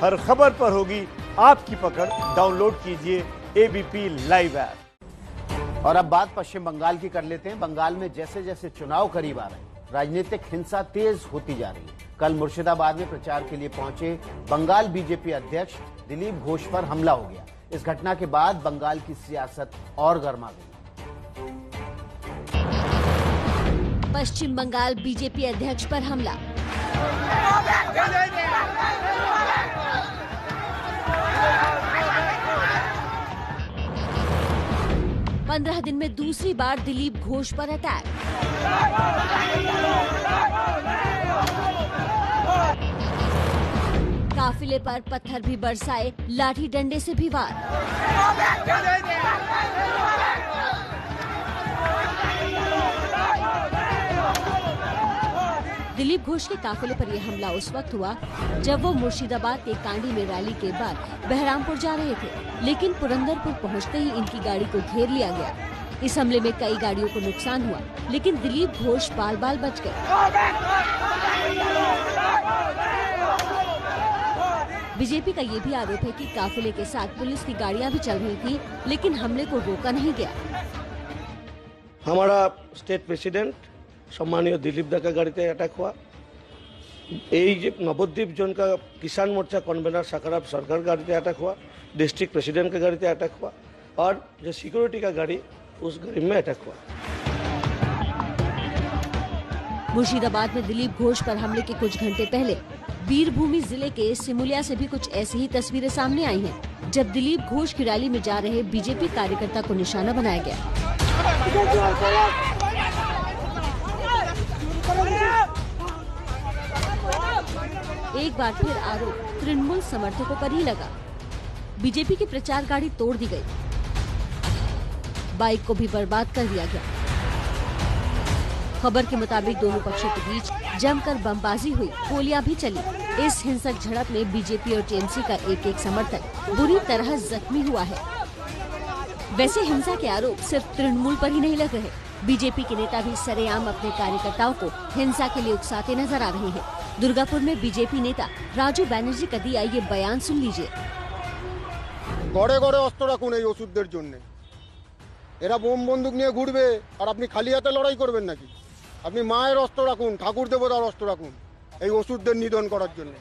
हर खबर पर होगी आपकी पकड़। डाउनलोड कीजिए एबीपी लाइव ऐप। और अब बात पश्चिम बंगाल की कर लेते हैं। बंगाल में जैसे जैसे चुनाव करीब आ रहे हैं, राजनीतिक हिंसा तेज होती जा रही है। कल मुर्शिदाबाद में प्रचार के लिए पहुंचे बंगाल बीजेपी अध्यक्ष दिलीप घोष पर हमला हो गया। इस घटना के बाद बंगाल की सियासत और गर्मा गई। पश्चिम बंगाल बीजेपी अध्यक्ष पर हमला। पंद्रह दिन में दूसरी बार दिलीप घोष पर अटैक। काफिले पर पत्थर भी बरसाए, लाठी डंडे से भी वार। दिलीप घोष के काफिले पर यह हमला उस वक्त हुआ जब वो मुर्शिदाबाद के कांडी में रैली के बाद बहरामपुर जा रहे थे, लेकिन पुरंदरपुर पहुंचते ही इनकी गाड़ी को घेर लिया गया। इस हमले में कई गाड़ियों को नुकसान हुआ, लेकिन दिलीप घोष बाल बाल बच गए। बीजेपी का ये भी आरोप है कि काफिले के साथ पुलिस की गाड़ियां भी चल रही थी, लेकिन हमले को रोका नहीं गया। हमारा स्टेट प्रेसिडेंट सम्मानीय दिलीप दा का गाड़ी अटैक हुआ। नवद्वीप जोन का किसान मोर्चा कन्वेनर साकाराब सरकार गाड़ी अटैक हुआ। डिस्ट्रिक्ट प्रेसिडेंट का गाड़ी अटैक हुआ और जो सिक्योरिटी का गाड़ी उस गाड़ी में अटैक हुआ। मुर्शिदाबाद में दिलीप घोष पर हमले के कुछ घंटे पहले वीरभूमि जिले के सिमुलिया से भी कुछ ऐसी ही तस्वीरें सामने आई हैं, जब दिलीप घोष की रैली में जा रहे बीजेपी कार्यकर्ता को निशाना बनाया गया। एक बार फिर आरोप तृणमूल समर्थकों पर ही लगा। बीजेपी की प्रचार गाड़ी तोड़ दी गई, बाइक को भी बर्बाद कर दिया गया। खबर के मुताबिक दोनों पक्षों के बीच जमकर बमबाजी हुई, गोलियां भी चली। इस हिंसक झड़प में बीजेपी और टीएमसी का एक समर्थक बुरी तरह जख्मी हुआ है। वैसे हिंसा के आरोप सिर्फ तृणमूल पर ही नहीं लग रहे। बीजेपी के नेता भी सरेआम अपने कार्यकर्ताओं को हिंसा के लिए उकसाते नजर आ रहे हैं। दुर्गापुर में बीजेपी नेता राजू बैनर्जी का दिया ये बयान सुन लीजिए। गड़े गड़े अस्त्र राखुन এই ওষুধদের জন্য। এরা বোম বন্দুক নিয়ে ঘুরবে আর আপনি খালি হাতে লড়াই করবেন নাকি? আপনি মায়ের অস্ত্র রাখুন, ঠাকুর দেবতার অস্ত্র রাখুন এই ওষুধদের নিধন করার জন্য।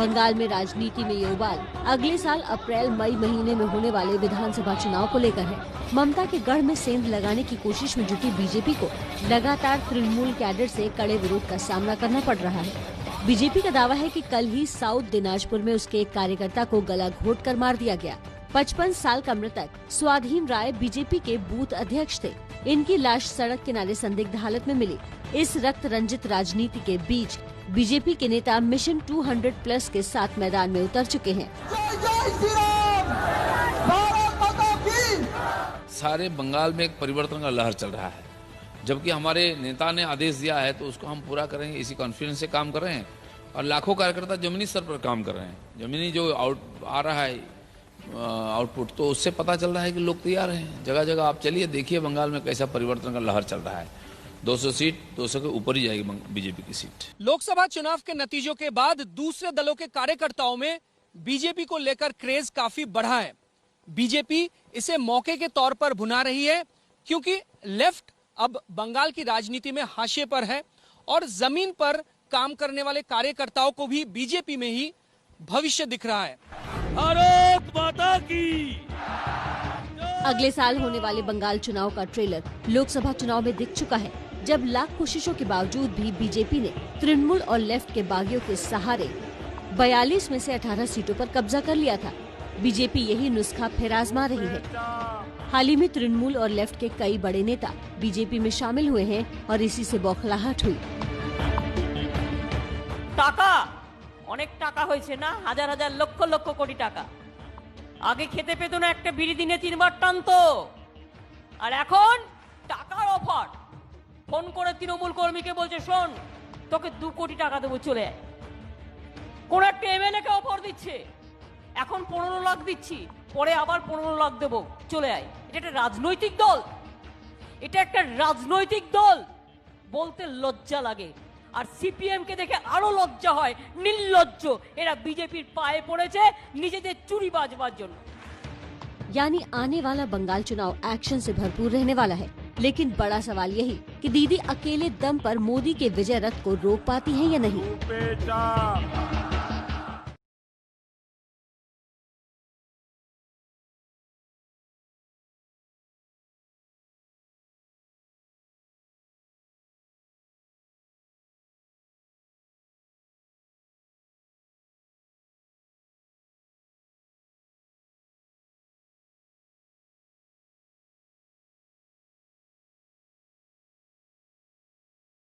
बंगाल में राजनीति में ये उबाल अगले साल अप्रैल मई महीने में होने वाले विधानसभा चुनाव को लेकर है। ममता के गढ़ में सेंध लगाने की कोशिश में जुटी बीजेपी को लगातार तृणमूल कैडर से कड़े विरोध का सामना करना पड़ रहा है। बीजेपी का दावा है कि कल ही साउथ दिनाजपुर में उसके एक कार्यकर्ता को गला घोट कर मार दिया गया। 55 साल का मृतक स्वाधीन राय बीजेपी के बूथ अध्यक्ष थे। इनकी लाश सड़क किनारे संदिग्ध हालत में मिली। इस रक्त रंजित राजनीति के बीच बीजेपी के नेता मिशन 200+ के साथ मैदान में उतर चुके हैं। सारे बंगाल में एक परिवर्तन का लहर चल रहा है। जबकि हमारे नेता ने आदेश दिया है तो उसको हम पूरा करेंगे, इसी कॉन्फिडेंस से काम कर रहे हैं। और लाखों कार्यकर्ता जमीनी स्तर पर काम कर रहे हैं। जमीनी जो आ रहा है आउटपुट, तो उससे पता चल रहा है कि लोग तैयार हैं। जगह जगह आप चलिए, देखिए बंगाल में कैसा परिवर्तन का लहर चल रहा है। 200 सीट 200 के ऊपर ही जाएगी बीजेपी की सीट। लोकसभा चुनाव के नतीजों के बाद दूसरे दलों के कार्यकर्ताओं में बीजेपी को लेकर क्रेज काफी बढ़ा है। बीजेपी इसे मौके के तौर पर भुना रही है, क्योंकि लेफ्ट अब बंगाल की राजनीति में हाशिए पर है और जमीन पर काम करने वाले कार्यकर्ताओं को भी बीजेपी में ही भविष्य दिख रहा है। भारत माता की। अगले साल होने वाले बंगाल चुनाव का ट्रेलर लोकसभा चुनाव में दिख चुका है, जब लाख कोशिशों के बावजूद भी बीजेपी ने तृणमूल और लेफ्ट के बागियों के सहारे 42 में से 18 सीटों पर कब्जा कर लिया था। बीजेपी यही नुस्खा फिर आजमा रही है। हाल ही में तृणमूल और लेफ्ट के कई बड़े नेता बीजेपी में शामिल हुए हैं और इसी से बौखलाहट हुई। টাকা অনেক টাকা হয়েছে না, হাজার হাজার লক্ষ লক্ষ কোটি টাকা। আগে খেতে পেত না একটা বিড়ি দিনে 3 বার টানতো, আর এখন টাকার অফার। ফোন করে তৃণমূল কর্মীকে বলছে, শোন তোকে 2 কোটি টাকা দেবো, চলে আয়। কোন একটা এমএলএ কে অফার দিচ্ছে, এখন 15 লাখ দিচ্ছি, পরে আবার 15 লাখ দেবো, চলে আয়। এটা একটা রাজনৈতিক দল, এটা একটা রাজনৈতিক দল বলতে লজ্জা লাগে। আর সিপিএম কে দেখে আরো লজ্জা হয়, নির্লজ্জ। এরা বিজেপির পায়ে পড়েছে নিজেদের চুরি বাজবার জন্য। यानी आने वाला बंगाल चुनाव एक्शन से भरपूर रहने वाला है, लेकिन बड़ा सवाल यही कि दीदी अकेले दम पर मोदी के विजय रथ को रोक पाती हैं या नहीं।